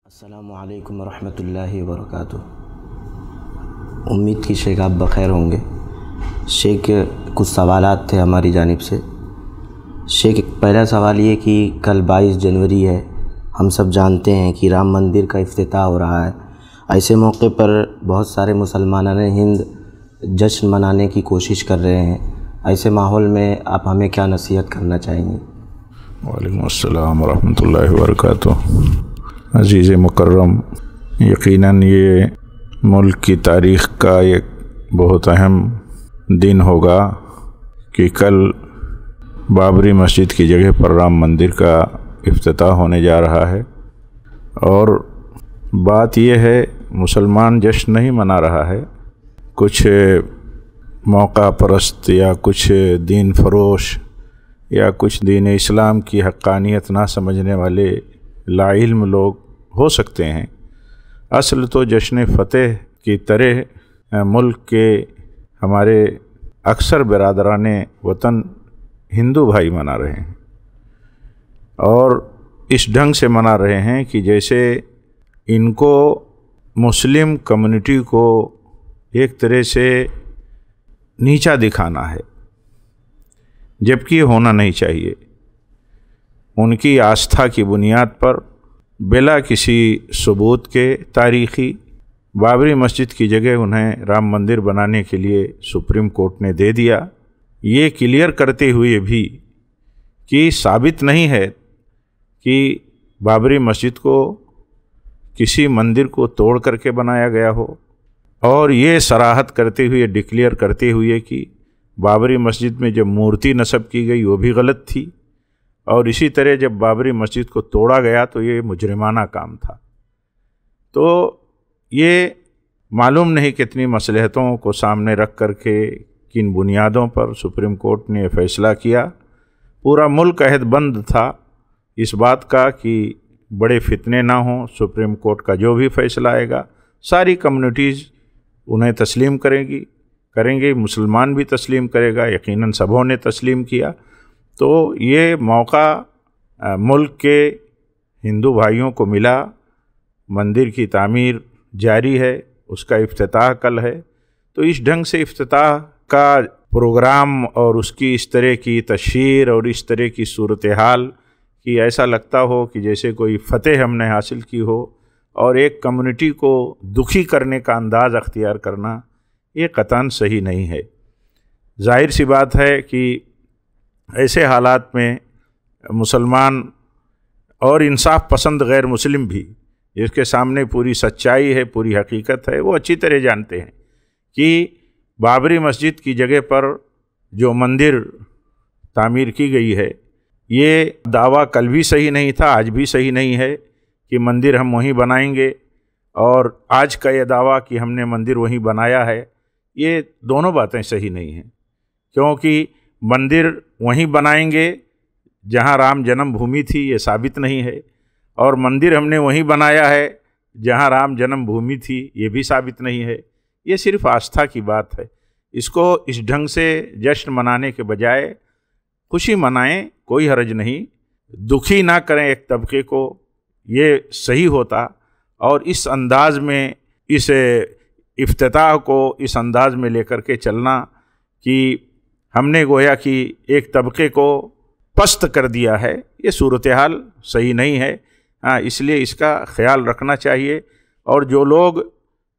السلام علیکم ورحمۃ اللہ وبرکاتہ۔ امید کی شیخ آپ بخیر ہوں گے۔ شیخ کچھ سوالات تھے ہماری جانب سے۔ شیخ پہلا سوال یہ کہ کل 22 جنوری ہے، ہم سب جانتے ہیں کہ رام مندر کا افتتاح ہو رہا ہے۔ ایسے موقع پر بہت سارے مسلمانان ہند جشن منانے کی کوشش کر رہے ہیں، ایسے ماحول میں آپ ہمیں کیا نصیحت کرنا چاہیں گے؟ وعلیکم السلام ورحمۃ اللہ وبرکاتہ۔ عزیز مکرم، یقیناً یہ ملک کی تاریخ کا ایک بہت اہم دن ہوگا کہ کل بابری مسجد کی جگہ پر رام مندر کا افتتاح ہونے جا رہا ہے۔ اور بات یہ ہے، مسلمان جشن نہیں منا رہا ہے، کچھ موقع پرست یا کچھ دین فروش یا کچھ دین اسلام کی حقانیت نہ سمجھنے والے لا علم لوگ ہو سکتے ہیں۔ اصل تو جشن فتح کی طرح ملک کے ہمارے اکثر برادران وطن ہندو بھائی منا رہے ہیں، اور اس ڈھنگ سے منا رہے ہیں کہ جیسے ان کو مسلم کمیونٹی کو ایک طرح سے نیچا دکھانا ہے، جبکہ یہ ہونا نہیں چاہیے۔ ان کی آستھا کی بنیاد پر بلا کسی ثبوت کے تاریخی بابری مسجد کی جگہ انہیں رام مندر بنانے کے لیے سپریم کورٹ نے دے دیا، یہ کلیئر کرتے ہوئے بھی کہ ثابت نہیں ہے کہ بابری مسجد کو کسی مندر کو توڑ کر کے بنایا گیا ہو، اور یہ صراحت کرتے ہوئے ڈکلیئر کرتے ہوئے کہ بابری مسجد میں جب مورتی نصب کی گئی وہ بھی غلط تھی، اور اسی طرح جب بابری مسجد کو توڑا گیا تو یہ مجرمانہ کام تھا۔ تو یہ معلوم نہیں کتنی مصلحتوں کو سامنے رکھ کر کے کن بنیادوں پر سپریم کورٹ نے فیصلہ کیا۔ پورا ملک عہد بند تھا اس بات کا کہ بڑے فتنے نہ ہوں، سپریم کورٹ کا جو بھی فیصلہ آئے گا ساری کمیونٹیز انہیں تسلیم کریں گے، مسلمان بھی تسلیم کرے گا، یقیناً سبوں نے تسلیم کیا۔ تو یہ موقع ملک کے ہندو بھائیوں کو ملا، مندر کی تعمیر جاری ہے، اس کا افتتاح کل ہے۔ تو اس ڈھنگ سے افتتاح کا پروگرام اور اس کی اس طرح کی تشہیر اور اس طرح کی صورتحال کہ ایسا لگتا ہو کہ جیسے کوئی فتح ہم نے حاصل کی ہو، اور ایک کمیونٹی کو دکھی کرنے کا انداز اختیار کرنا، یہ قطعاً صحیح نہیں ہے۔ ظاہر سی بات ہے کہ ایسے حالات میں مسلمان اور انصاف پسند غیر مسلم بھی، جس کے سامنے پوری سچائی ہے، پوری حقیقت ہے، وہ اچھی طرح جانتے ہیں کہ بابری مسجد کی جگہ پر جو مندر تعمیر کی گئی ہے، یہ دعویٰ کل بھی صحیح نہیں تھا، آج بھی صحیح نہیں ہے کہ مندر ہم وہیں بنائیں گے، اور آج کا یہ دعویٰ کہ ہم نے مندر وہیں بنایا ہے، یہ دونوں باتیں صحیح نہیں ہیں، کیونکہ مندر وہیں بنائیں گے جہاں رام جنم بھومی تھی، یہ ثابت نہیں ہے، اور مندر ہم نے وہیں بنایا ہے جہاں رام جنم بھومی تھی، یہ بھی ثابت نہیں ہے۔ یہ صرف آستھا کی بات ہے۔ اس کو اس ڈھنگ سے جشن منانے کے بجائے خوشی منائیں، کوئی حرج نہیں، دکھی نہ کریں ایک طبقے کو، یہ صحیح ہوتا۔ اور اس انداز میں اس افتتاح کو اس انداز میں لے کر کے چلنا کہ ہم نے گویا کہ ایک طبقے کو پست کر دیا ہے، یہ صورتحال صحیح نہیں ہے۔ اس لیے اس کا خیال رکھنا چاہیے، اور جو لوگ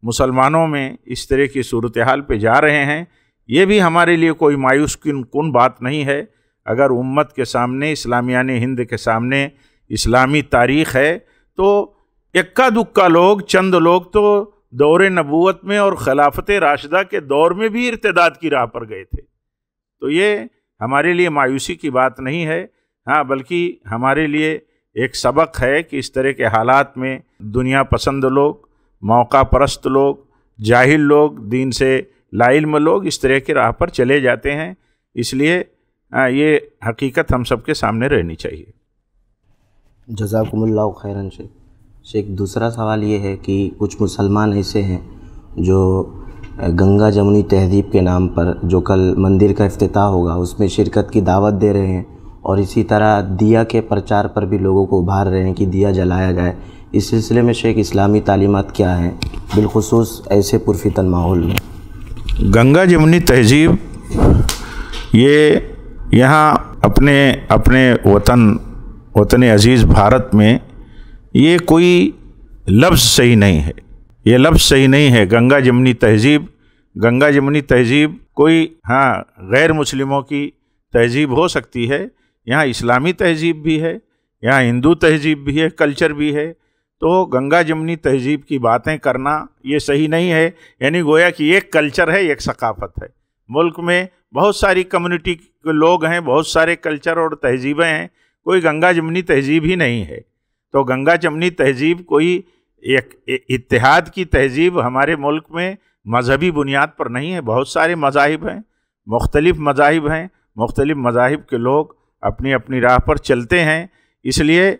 مسلمانوں میں اس طرح کی صورتحال پہ جا رہے ہیں، یہ بھی ہمارے لیے کوئی مایوس کن بات نہیں ہے۔ اگر امت کے سامنے، اسلامیان ہند کے سامنے اسلامی تاریخ ہے، تو اکا دکا لوگ، چند لوگ تو دور نبوت میں اور خلافت راشدہ کے دور میں بھی ارتداد کی راہ پر گئے تھے۔ تو یہ ہمارے لیے مایوسی کی بات نہیں ہے، بلکہ ہمارے لیے ایک سبق ہے کہ اس طرح کے حالات میں دنیا پسند لوگ، موقع پرست لوگ، جاہل لوگ، دین سے لا علم لوگ اس طرح کی راہ پر چلے جاتے ہیں۔ اس لیے یہ حقیقت ہم سب کے سامنے رہنی چاہیے۔ جزاکم اللہ خیراً شیخ دوسرا سوال یہ ہے کہ کچھ مسلمان ایسے ہیں جو گنگا جمنی تہذیب کے نام پر جو کل مندر کا افتتاح ہوگا اس میں شرکت کی دعوت دے رہے ہیں، اور اسی طرح دیا کے پرچار پر بھی لوگوں کو ابھار رہے ہیں کہ دیا جلایا جائے، اس سلسلے میں شیخ اسلامی تعلیمات کیا ہیں بالخصوص ایسے پرفتن ماحول میں؟ گنگا جمنی تہذیب یہ یہاں اپنے وطن عزیز بھارت میں یہ کوئی لفظ صحیح نہیں ہے، یہ لفظ صحیح نہیں ہے۔ گنگا جمنی تہذیب کوئی غیر مسلموں کی تہذیب ہو سکتی ہے، یہاں اسلامی تہذیب بھی ہے، یہاں ہندو تہذیب بھی ہے، کلچر بھی ہے، تو گنگا جمنی تہذیب کی باتیں کرنا یہ صحیح نہیں ہے۔ یعنی گویا کہ ایک کلچر ہے، ایک ثقافت ہے، ملک میں بہت ساری کمیونٹی کے لوگ ہیں، بہت سارے کلچر اور تہذیبیں ہیں، کوئی گنگا جمنی تہذیب ہی نہیں ہے۔ تو گنگا جمنی تہذیب کوئی ایک اتحاد کی تہذیب ہمارے ملک میں مذہبی بنیاد پر نہیں ہے۔ بہت سارے مذاہب ہیں، مختلف مذاہب کے لوگ اپنی اپنی راہ پر چلتے ہیں، اس لیے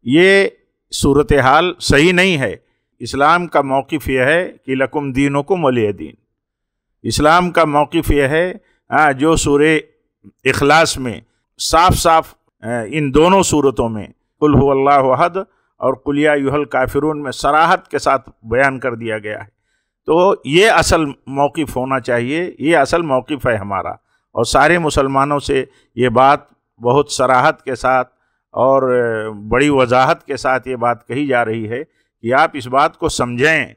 یہ صورتحال صحیح نہیں ہے۔ اسلام کا موقف یہ ہے کہ لکم دینکم ولی دین، اسلام کا موقف یہ ہے جو سورہ اخلاص میں صاف ان دونوں صورتوں میں قل هو اللہ احد اور قل یا ایھا الکافرون میں صراحت کے ساتھ بیان کر دیا گیا ہے۔ تو یہ اصل موقف ہونا چاہیے، یہ اصل موقف ہے ہمارا، اور سارے مسلمانوں سے یہ بات بہت صراحت کے ساتھ اور بڑی وضاحت کے ساتھ یہ بات کہی جا رہی ہے کہ آپ اس بات کو سمجھیں۔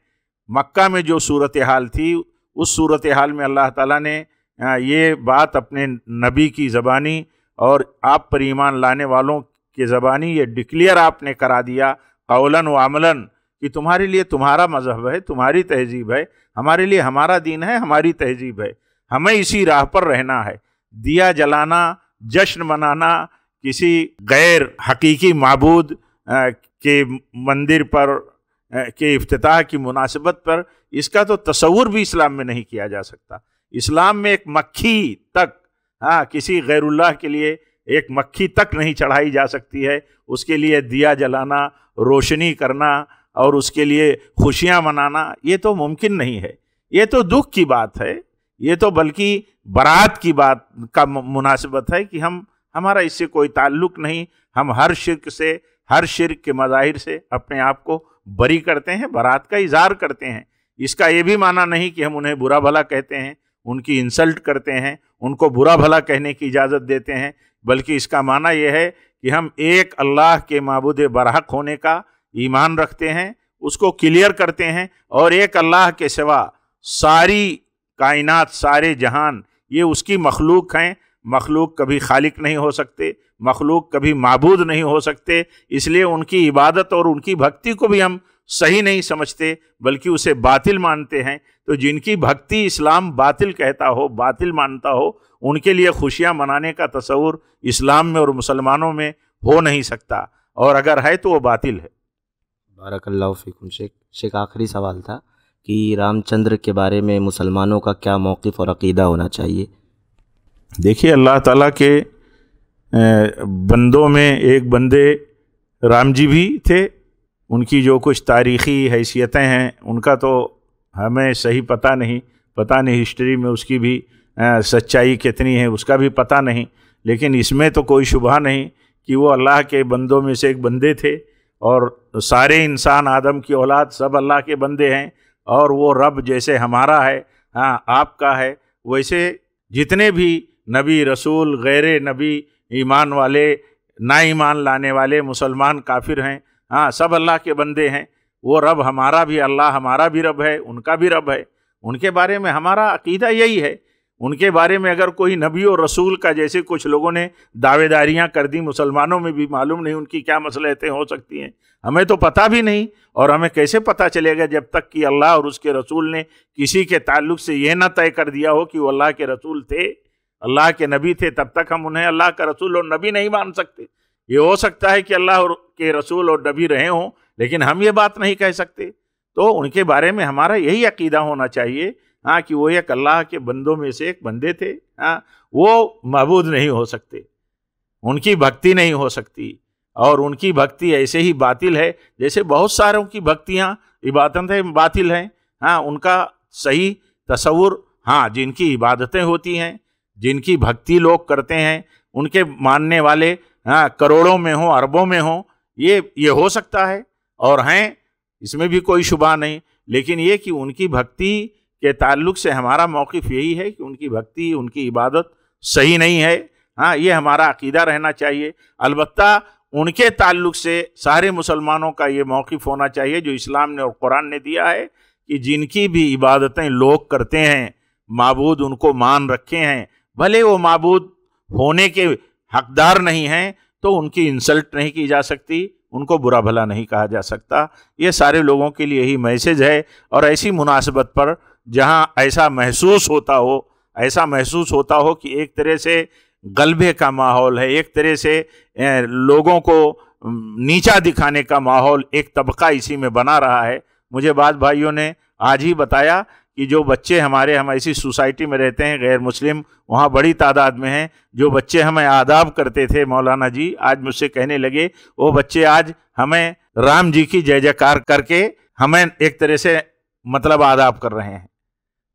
مکہ میں جو صورتحال تھی، اس صورتحال میں اللہ تعالیٰ نے یہ بات اپنے نبی کی زبانی اور آپ پر ایمان لانے والوں کی زبانی یہ ڈکلیئر آپ نے کرا دیا قولاً و عملاً کہ تمہارے لیے تمہارا مذہب ہے، تمہاری تہذیب ہے، ہمارے لیے ہمارا دین ہے، ہماری تہذیب ہے، ہمیں اسی راہ پر رہنا ہے۔ دیا جلانا، جشن منانا کسی غیر حقیقی معبود کے مندر پر کے افتتاح کی مناسبت پر، اس کا تو تصور بھی اسلام میں نہیں کیا جا سکتا۔ اسلام میں ایک مکھی تک کسی غیر اللہ کے لیے ایک مکھی تک نہیں چڑھائی جا سکتی ہے، اس کے لیے دیا جلانا، روشنی کرنا اور اس کے لیے خوشیاں منانا یہ تو ممکن نہیں ہے۔ یہ تو دکھ کی بات ہے، یہ تو بلکہ برات کی بات کا مناسبت ہے کہ ہمارا اس سے کوئی تعلق نہیں، ہم ہر شرک کے مظاہر سے اپنے آپ کو بری کرتے ہیں، برات کا اظہار کرتے ہیں۔ اس کا یہ بھی معنی نہیں کہ ہم انہیں برا بھلا کہتے ہیں، ان کی انسلٹ کرتے ہیں، ان کو برا بھلا کہنے کی اجازت دیتے ہیں، بلکہ اس کا معنی یہ ہے کہ ہم ایک اللہ کے معبود برحق ہونے کا ایمان رکھتے ہیں، اس کو کلیئر کرتے ہیں، اور ایک اللہ کے سوا ساری کائنات، سارے جہان یہ اس کی مخلوق ہیں۔ مخلوق کبھی خالق نہیں ہو سکتے، مخلوق کبھی معبود نہیں ہو سکتے، اس لیے ان کی عبادت اور ان کی بھکتی کو بھی ہم صحیح نہیں سمجھتے بلکہ اسے باطل مانتے ہیں۔ تو جن کی بھکتی اسلام باطل کہتا ہو، باطل مانتا ہو، ان کے لیے خوشیاں منانے کا تصور اسلام میں اور مسلمانوں میں ہو نہیں سکتا، اور اگر ہے تو وہ باطل ہے۔ بارک اللہ فیکم شیخ آخری سوال تھا کہ رام چندر کے بارے میں مسلمانوں کا کیا موقف اور عقیدہ ہونا چاہیے؟ دیکھیے، اللہ تعالیٰ کے بندوں میں ایک بندے رام جی بھی تھے، ان کی جو کچھ تاریخی حیثیتیں ہیں ان کا تو ہمیں صحیح پتہ نہیں ہسٹری میں اس کی بھی سچائی کتنی ہے اس کا بھی پتہ نہیں، لیکن اس میں تو کوئی شبہ نہیں کہ وہ اللہ کے بندوں میں سے ایک بندے تھے، اور سارے انسان آدم کی اولاد سب اللہ کے بندے ہیں، اور وہ رب جیسے ہمارا ہے، آپ کا ہے، ویسے جتنے بھی نبی، رسول، غیر نبی، ایمان والے، نا ایمان لانے والے، مسلمان، کافر ہیں، سب اللہ کے بندے ہیں۔ وہ رب ہمارا بھی، اللہ ہمارا بھی رب ہے، ان کا بھی رب ہے۔ ان کے بارے میں ہمارا عقیدہ یہی ہے۔ ان کے بارے میں اگر کوئی نبی اور رسول کا جیسے کچھ لوگوں نے دعوے داریاں کر دی، مسلمانوں میں بھی معلوم نہیں ان کی کیا مصلحتیں ہو سکتی ہیں، ہمیں تو پتہ بھی نہیں، اور ہمیں کیسے پتہ چلے گا جب تک کہ اللہ اور اس کے رسول نے کسی کے تعلق سے یہ نہ طے کر دیا ہو کہ وہ اللہ کے رسول تھے، اللہ کے نبی تھے، تب تک ہم انہیں اللہ کا رسول اور نبی نہیں مان سکتے۔ یہ ہو سکتا ہے کہ اللہ کے رسول اور نبی رہے ہوں، لیکن ہم یہ بات نہیں کہہ سکتے۔ تو ان کے بارے میں ہمارا یہی عقیدہ ہونا چاہیے کہ وہ ایک اللہ کے بندوں میں سے ایک بندے تھے، وہ معبود نہیں ہو سکتے، ان کی بھکتی نہیں ہو سکتی، اور ان کی بھکتی ایسے ہی باطل ہے جیسے بہت ساروں کی بھکتیاں، عبادتیں باطل ہیں۔ ان کا صحیح تصور، جن کی عبادتیں ہوتی ہیں، جن کی بھکتی لوگ کرتے ہیں، ان کے ماننے والے کروڑوں میں ہوں، اربوں میں ہوں، یہ ہو سکتا ہے، اور ہیں، اس میں بھی کوئی شبہ نہیں، لیکن یہ کہ ان کی بھکتی کے تعلق سے ہمارا موقف یہی ہے کہ ان کی بھکتی، ان کی عبادت صحیح نہیں ہے. ہاں، یہ ہمارا عقیدہ رہنا چاہیے. البتہ ان کے تعلق سے سارے مسلمانوں کا یہ موقف ہونا چاہیے جو اسلام نے اور قرآن نے دیا ہے کہ جن کی بھی عبادتیں لوگ کرتے ہیں، معبود ان کو مان رکھے ہیں، بھلے وہ معبود ہونے کے حقدار نہیں ہیں تو ان کی انسلٹ نہیں کی جا سکتی، ان کو برا بھلا نہیں کہا جا سکتا. یہ سارے لوگوں کے لیے یہی میسج ہے. اور ایسی مناسبت پر جہاں ایسا محسوس ہوتا ہو کہ ایک طرح سے غلبے کا ماحول ہے، ایک طرح سے لوگوں کو نیچا دکھانے کا ماحول ایک طبقہ اسی میں بنا رہا ہے. مجھے بعض بھائیوں نے آج ہی بتایا کہ جو بچے ہم ایسی سوسائٹی میں رہتے ہیں غیر مسلم، وہاں بڑی تعداد میں ہیں، جو بچے ہمیں آداب کرتے تھے مولانا جی، آج مجھ سے کہنے لگے وہ بچے آج ہمیں رام جی کی جے جےکار کر کے ہمیں ایک طرح سے آداب کر رہے ہیں.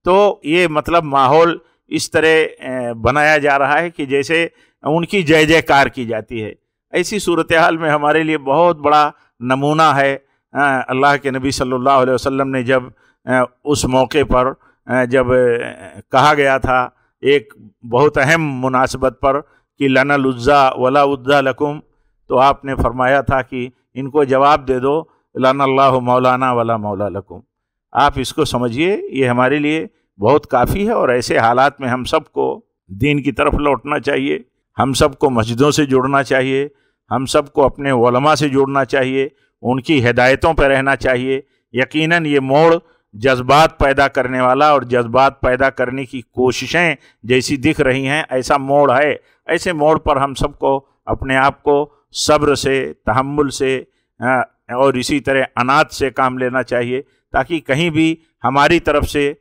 تو یہ ماحول اس طرح بنایا جا رہا ہے کہ جیسے ان کی جے جے کار کی جاتی ہے. ایسی صورتحال میں ہمارے لیے بہت بڑا نمونہ ہے. اللہ کے نبی صلی اللہ علیہ وسلم نے جب اس موقع پر جب کہا گیا تھا ایک بہت اہم مناسبت پر کہ لنا العزا ولا عزا لکم، تو آپ نے فرمایا تھا کہ ان کو جواب دے دو لنا اللہ مولانا ولا مولا لکم. آپ اس کو سمجھیے، یہ ہمارے لیے بہت کافی ہے. اور ایسے حالات میں ہم سب کو دین کی طرف لوٹنا چاہیے، ہم سب کو مسجدوں سے جڑنا چاہیے، ہم سب کو اپنے علماء سے جڑنا چاہیے، ان کی ہدایتوں پہ رہنا چاہیے. یقیناً یہ موڑ جذبات پیدا کرنے والا اور جذبات پیدا کرنے کی کوششیں جیسی دکھ رہی ہیں، ایسا موڑ ہے. ایسے موڑ پر ہم سب کو اپنے آپ کو صبر سے، تحمل سے اور اسی طرح انات سے کام لینا چاہیے، تاکہ کہیں بھی ہماری طرف سے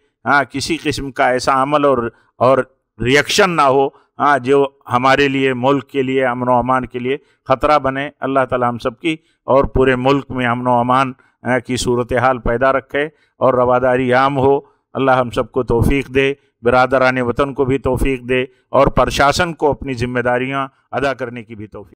کسی قسم کا ایسا عمل اور ریئیکشن نہ ہو جو ہمارے لیے، ملک کے لیے، امن و امان کے لیے خطرہ بنے. اللہ تعالی ہم سب کی اور پورے ملک میں امن و امان کی صورتحال پیدا رکھے اور رواداری عام ہو. اللہ ہم سب کو توفیق دے، برادران وطن کو بھی توفیق دے اور پرشاسن کو اپنی ذمہ داریاں ادا کرنے کی بھی توفیق